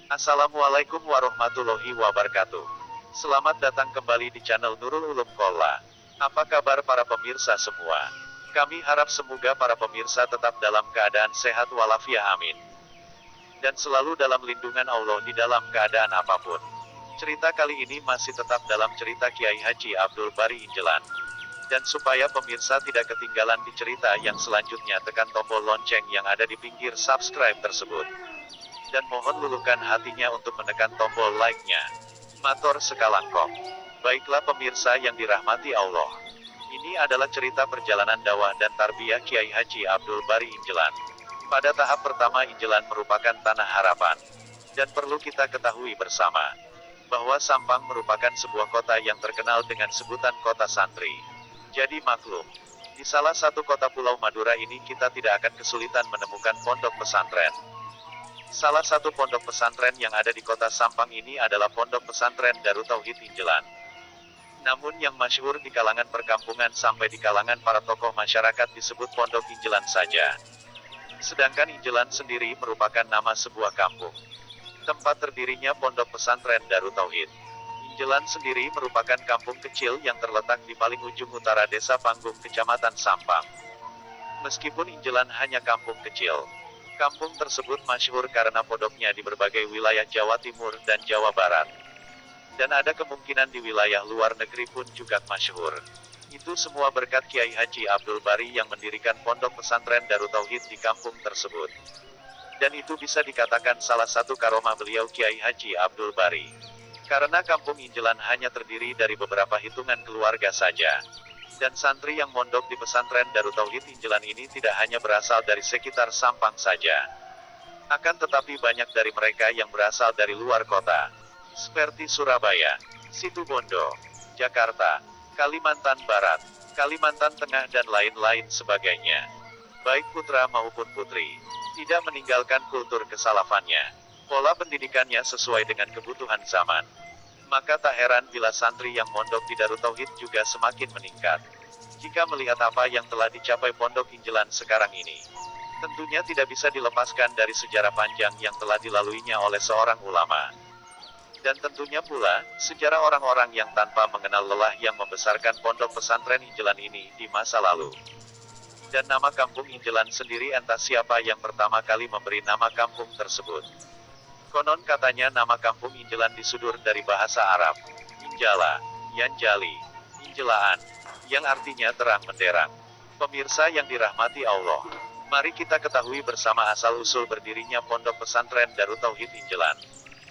Assalamualaikum warahmatullahi wabarakatuh. Selamat datang kembali di channel Nurul Ulum Kolla. Apa kabar para pemirsa semua? Kami harap semoga para pemirsa tetap dalam keadaan sehat walafiat, amin. Dan selalu dalam lindungan Allah di dalam keadaan apapun. Cerita kali ini masih tetap dalam cerita Kiai Haji Abdul Bari Injelan. Dan supaya pemirsa tidak ketinggalan di cerita yang selanjutnya, tekan tombol lonceng yang ada di pinggir subscribe tersebut. Dan mohon luluhkan hatinya untuk menekan tombol like-nya. Matur sekalangkong. Baiklah pemirsa yang dirahmati Allah. Ini adalah cerita perjalanan dakwah dan tarbiyah Kiai Haji Abdul Bari Injelan. Pada tahap pertama, Injelan merupakan tanah harapan. Dan perlu kita ketahui bersama, bahwa Sampang merupakan sebuah kota yang terkenal dengan sebutan kota santri. Jadi maklum, di salah satu kota Pulau Madura ini kita tidak akan kesulitan menemukan pondok pesantren. Salah satu pondok pesantren yang ada di kota Sampang ini adalah Pondok Pesantren Darut Tauhid Injelan. Namun yang masyhur di kalangan perkampungan sampai di kalangan para tokoh masyarakat disebut Pondok Injelan saja. Sedangkan Injelan sendiri merupakan nama sebuah kampung. Tempat terdirinya Pondok Pesantren Darut Tauhid Injelan sendiri merupakan kampung kecil yang terletak di paling ujung utara Desa Panggung, Kecamatan Sampang. Meskipun Injelan hanya kampung kecil, kampung tersebut masyhur karena pondoknya di berbagai wilayah Jawa Timur dan Jawa Barat. Dan ada kemungkinan di wilayah luar negeri pun juga masyhur. Itu semua berkat Kiai Haji Abdul Bari yang mendirikan Pondok Pesantren Darut Tauhid di kampung tersebut. Dan itu bisa dikatakan salah satu karomah beliau Kiai Haji Abdul Bari. Karena kampung Injelan hanya terdiri dari beberapa hitungan keluarga saja. Dan santri yang mondok di pesantren Darut Tauhid Injelan ini tidak hanya berasal dari sekitar Sampang saja. Akan tetapi banyak dari mereka yang berasal dari luar kota. Seperti Surabaya, Situbondo, Jakarta, Kalimantan Barat, Kalimantan Tengah dan lain-lain sebagainya. Baik putra maupun putri, tidak meninggalkan kultur kesalafannya. Pola pendidikannya sesuai dengan kebutuhan zaman. Maka tak heran bila santri yang mondok di Darut Tauhid juga semakin meningkat. Jika melihat apa yang telah dicapai Pondok Injelan sekarang ini, tentunya tidak bisa dilepaskan dari sejarah panjang yang telah dilaluinya oleh seorang ulama. Dan tentunya pula, sejarah orang-orang yang tanpa mengenal lelah yang membesarkan Pondok Pesantren Injelan ini di masa lalu. Dan nama kampung Injelan sendiri entah siapa yang pertama kali memberi nama kampung tersebut. Konon katanya nama kampung Injelan disudur dari bahasa Arab, Injala, Yanjali, Injelaan, yang artinya terang menderang. Pemirsa yang dirahmati Allah, mari kita ketahui bersama asal-usul berdirinya Pondok Pesantren Darut Tauhid Injelan.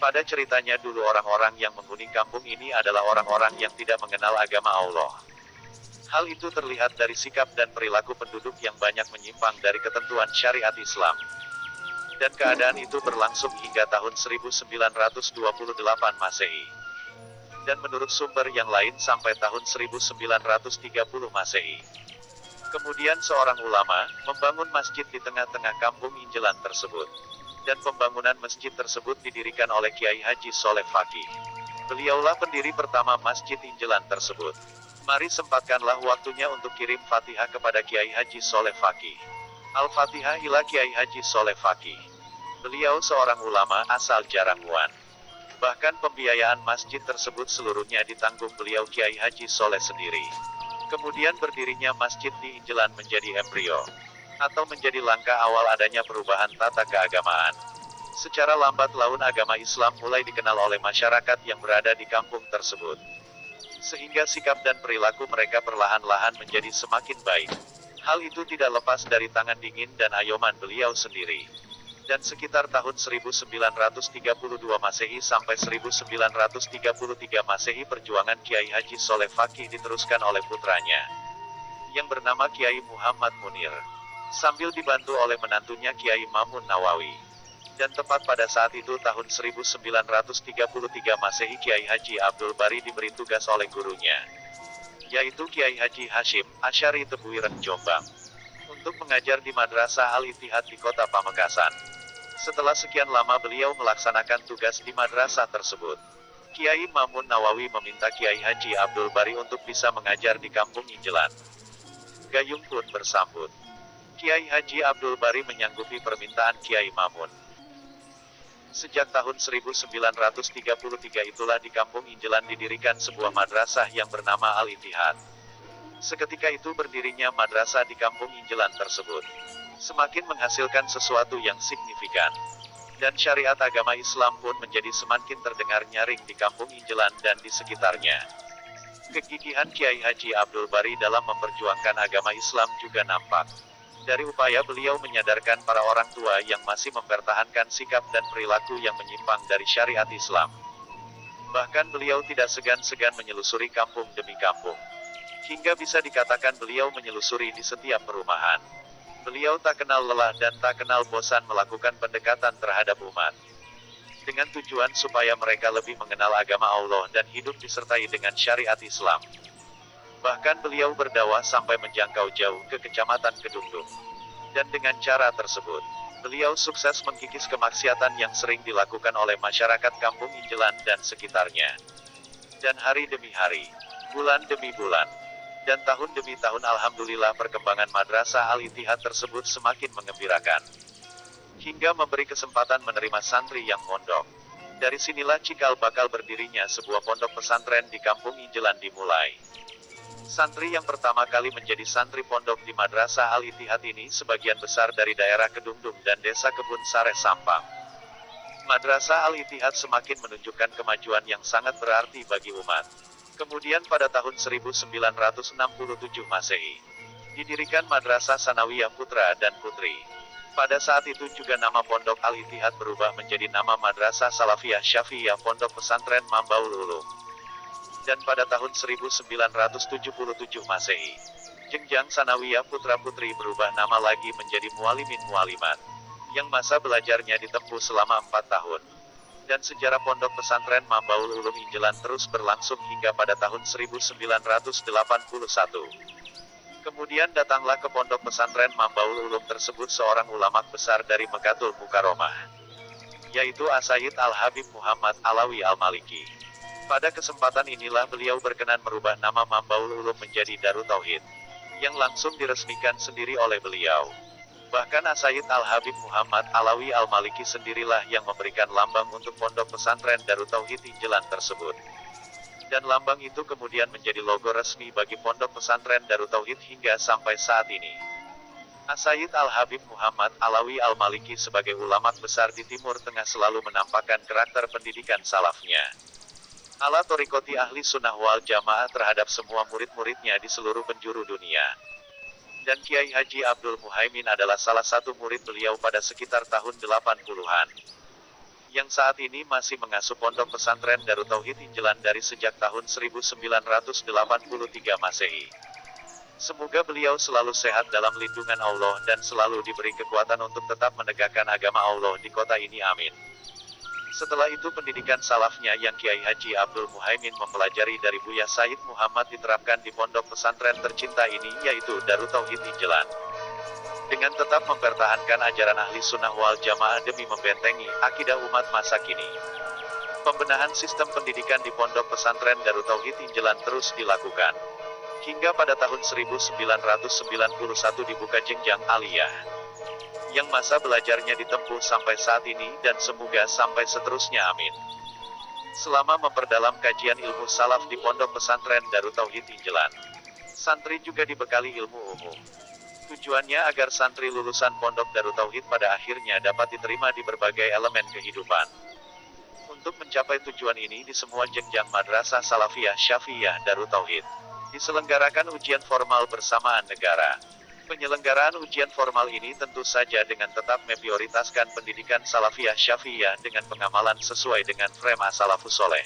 Pada ceritanya dulu orang-orang yang menghuni kampung ini adalah orang-orang yang tidak mengenal agama Allah. Hal itu terlihat dari sikap dan perilaku penduduk yang banyak menyimpang dari ketentuan syariat Islam. Dan keadaan itu berlangsung hingga tahun 1928 Masehi. Dan menurut sumber yang lain sampai tahun 1930 Masehi. Kemudian seorang ulama membangun masjid di tengah-tengah kampung Injelan tersebut. Dan pembangunan masjid tersebut didirikan oleh Kiai Haji Soleh Fakih. Beliaulah pendiri pertama Masjid Injelan tersebut. Mari sempatkanlah waktunya untuk kirim Fatihah kepada Kiai Haji Soleh Fakih. Al-Fatihah ila Kiai Haji Soleh Fakih. Beliau seorang ulama asal Jarangguan. Bahkan pembiayaan masjid tersebut seluruhnya ditanggung beliau Kiai Haji Soleh sendiri. Kemudian berdirinya masjid di Injelan menjadi embrio, atau menjadi langkah awal adanya perubahan tata keagamaan. Secara lambat laun agama Islam mulai dikenal oleh masyarakat yang berada di kampung tersebut. Sehingga sikap dan perilaku mereka perlahan-lahan menjadi semakin baik. Hal itu tidak lepas dari tangan dingin dan ayoman beliau sendiri. Dan sekitar tahun 1932 Masehi sampai 1933 Masehi perjuangan Kiai Haji Soleh Fakih diteruskan oleh putranya, yang bernama Kiai Muhammad Munir, sambil dibantu oleh menantunya Kiai Mamun Nawawi. Dan tepat pada saat itu tahun 1933 Masehi Kiai Haji Abdul Bari diberi tugas oleh gurunya, yaitu Kiai Haji Hashim Asyari Tebuireng Jombang, untuk mengajar di Madrasah Al-Ittihad di kota Pamekasan. Setelah sekian lama beliau melaksanakan tugas di madrasah tersebut, Kiai Mamun Nawawi meminta Kiai Haji Abdul Bari untuk bisa mengajar di kampung Injelan. Gayung pun bersambut. Kiai Haji Abdul Bari menyanggupi permintaan Kiai Mamun. Sejak tahun 1933 itulah di Kampung Injelan didirikan sebuah madrasah yang bernama Al-Ittihad. Seketika itu berdirinya madrasah di Kampung Injelan tersebut semakin menghasilkan sesuatu yang signifikan. Dan syariat agama Islam pun menjadi semakin terdengar nyaring di Kampung Injelan dan di sekitarnya. Kegigihan Kiai Haji Abdul Bari dalam memperjuangkan agama Islam juga nampak dari upaya beliau menyadarkan para orang tua yang masih mempertahankan sikap dan perilaku yang menyimpang dari syariat Islam. Bahkan beliau tidak segan-segan menyelusuri kampung demi kampung. Hingga bisa dikatakan beliau menyelusuri di setiap perumahan. Beliau tak kenal lelah dan tak kenal bosan melakukan pendekatan terhadap umat. Dengan tujuan supaya mereka lebih mengenal agama Allah dan hidup disertai dengan syariat Islam. Bahkan beliau berdakwah sampai menjangkau jauh ke Kecamatan Kedungdung. Dan dengan cara tersebut, beliau sukses mengkikis kemaksiatan yang sering dilakukan oleh masyarakat Kampung Injelan dan sekitarnya. Dan hari demi hari, bulan demi bulan, dan tahun demi tahun alhamdulillah perkembangan madrasah Al-Ittihad tersebut semakin mengembirakan. Hingga memberi kesempatan menerima santri yang mondok. Dari sinilah cikal bakal berdirinya sebuah pondok pesantren di Kampung Injelan dimulai. Santri yang pertama kali menjadi santri pondok di madrasah Al-Ittihad ini sebagian besar dari daerah Kedungdung dan desa Kebun Sare Sampang. Madrasah Al-Ittihad semakin menunjukkan kemajuan yang sangat berarti bagi umat. Kemudian pada tahun 1967 Masehi, didirikan Madrasah Sanawiyah Putra dan Putri. Pada saat itu juga nama Pondok Al-Ittihad berubah menjadi nama Madrasah Salafiyah Syafi'iyah Pondok Pesantren Mambaul Ulum. Dan pada tahun 1977 Masehi, jenjang Sanawiyah Putra Putri berubah nama lagi menjadi Mualimin Mualimat, yang masa belajarnya ditempuh selama 4 tahun. Dan sejarah pondok pesantren Mambaul Ulum Injelan terus berlangsung hingga pada tahun 1981. Kemudian datanglah ke pondok pesantren Mambaul Ulum tersebut seorang ulama besar dari Mekatul Mukaromah, yaitu As-Sayyid Al-Habib Muhammad Alawi Al-Maliki. Pada kesempatan inilah beliau berkenan merubah nama Mambaul Ulum menjadi Darut Tauhid, yang langsung diresmikan sendiri oleh beliau. Bahkan As-Sayyid Al-Habib Muhammad Alawi Al-Maliki sendirilah yang memberikan lambang untuk pondok pesantren Darut Tauhid Injelan tersebut. Dan lambang itu kemudian menjadi logo resmi bagi pondok pesantren Darut Tauhid hingga sampai saat ini. As-Sayyid Al-Habib Muhammad Alawi Al-Maliki sebagai ulama besar di Timur Tengah selalu menampakkan karakter pendidikan salafnya ala Thariqati Ahli Sunnah wal Jamaah terhadap semua murid-muridnya di seluruh penjuru dunia. Dan Kiai Haji Abdul Muhaimin adalah salah satu murid beliau pada sekitar tahun 80-an. Yang saat ini masih mengasuh pondok pesantren Darut Tauhid Injelan dari sejak tahun 1983 Masehi. Semoga beliau selalu sehat dalam lindungan Allah dan selalu diberi kekuatan untuk tetap menegakkan agama Allah di kota ini, amin. Setelah itu pendidikan salafnya yang Kiai Haji Abdul Muhaimin mempelajari dari Buya Said Muhammad diterapkan di pondok pesantren tercinta ini, yaitu Darut Tauhid Injelan. Dengan tetap mempertahankan ajaran Ahli Sunnah wal Jamaah demi membentengi akidah umat masa kini. Pembenahan sistem pendidikan di pondok pesantren Darut Tauhid Injelan terus dilakukan. Hingga pada tahun 1991 dibuka jenjang aliyah, yang masa belajarnya ditempuh sampai saat ini dan semoga sampai seterusnya, amin. Selama memperdalam kajian ilmu salaf di pondok pesantren Darut Tauhid Injelan, santri juga dibekali ilmu umum. Tujuannya agar santri lulusan pondok Darut Tauhid pada akhirnya dapat diterima di berbagai elemen kehidupan. Untuk mencapai tujuan ini di semua jenjang Madrasah Salafiyah Syafi'iyah Darut Tauhid diselenggarakan ujian formal bersamaan negara. Penyelenggaraan ujian formal ini tentu saja dengan tetap memprioritaskan pendidikan Salafiyah Syafi'iyah dengan pengamalan sesuai dengan frame as-salafus sholeh.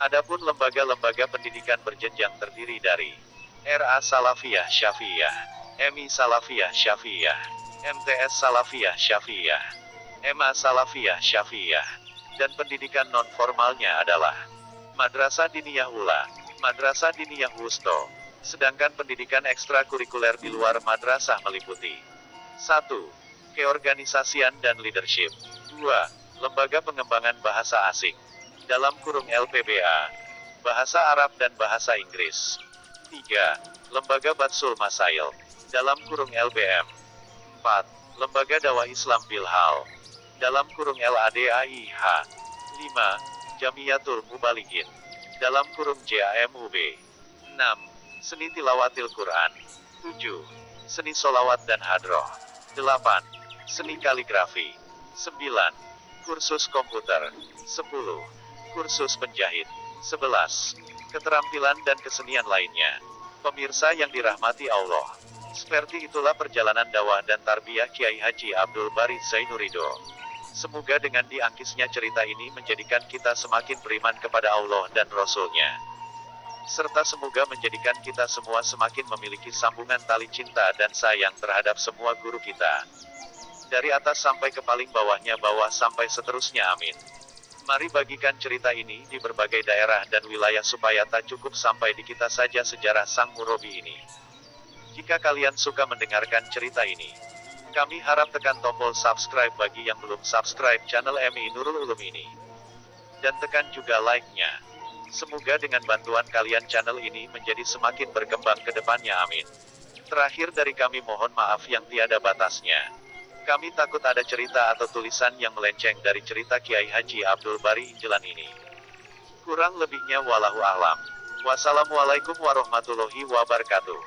Adapun lembaga-lembaga pendidikan berjenjang terdiri dari RA Salafiyah Syafi'iyah, MI Salafiyah Syafi'iyah, MTS Salafiyah Syafi'iyah, MA Salafiyah Syafi'iyah, dan pendidikan non-formalnya adalah Madrasah Diniyah Ula, Madrasah Diniyah Wusto. Sedangkan pendidikan ekstrakurikuler di luar madrasah meliputi 1. Keorganisasian dan leadership. 2. Lembaga pengembangan bahasa asing, dalam kurung LPBA, bahasa Arab dan bahasa Inggris. 3. Lembaga Batsul Masail, dalam kurung LBM. 4. Lembaga Dakwah Islam Bilhal. dalam kurung LADAIH. 5. Jamiyatul Mubalikin, dalam kurung JAMUB. 6. Seni Tilawatil Quran. 7. Seni Solawat dan Hadroh. 8. Seni Kaligrafi. 9. Kursus Komputer. 10. Kursus Penjahit. 11. Keterampilan dan kesenian lainnya. Pemirsa yang dirahmati Allah, seperti itulah perjalanan dakwah dan tarbiyah Kiai Haji Abdul Bari Zainurido. Semoga dengan diangkisnya cerita ini menjadikan kita semakin beriman kepada Allah dan Rasul-Nya, serta semoga menjadikan kita semua semakin memiliki sambungan tali cinta dan sayang terhadap semua guru kita, dari atas sampai ke paling bawahnya bawah sampai seterusnya, amin. Mari bagikan cerita ini di berbagai daerah dan wilayah supaya tak cukup sampai di kita saja sejarah Sang Murabi ini. Jika kalian suka mendengarkan cerita ini, kami harap tekan tombol subscribe bagi yang belum subscribe channel MI Nurul Ulum ini. Dan tekan juga like-nya. Semoga dengan bantuan kalian channel ini menjadi semakin berkembang ke depannya, amin. Terakhir dari kami mohon maaf yang tiada batasnya. Kami takut ada cerita atau tulisan yang melenceng dari cerita Kiai Haji Abdul Bari Injelan ini. Kurang lebihnya wallahu a'lam. Wassalamualaikum warahmatullahi wabarakatuh.